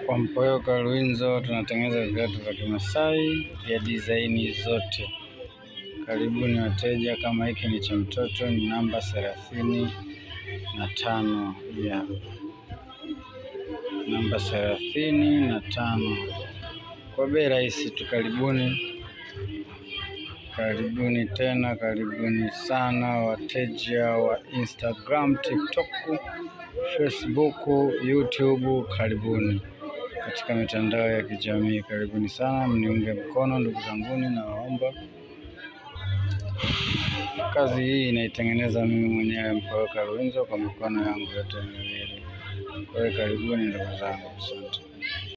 Kwa Mpoyoka Luinzo tunatengeneza viatu vya Kimasai vya design zote. Karibuni wateja. Kama hiki ni cha mtoto, ni namba 35 ya namba 35 kwa bei rahisi tu. Karibuni tena, karibuni sana wateja wa Instagram, TikTok, Facebook, YouTube. Karibuni katika mitandao ya kijamii. Karibuni sana, mniunge mkono ndugu zanguni, na waomba. Kazi hii inaitengeneza mimi mwenyewe Mpoyoka Luinzo kwa mikono yangu yote miwili. Kwa hiyo karibuni ndugu zangu, asante.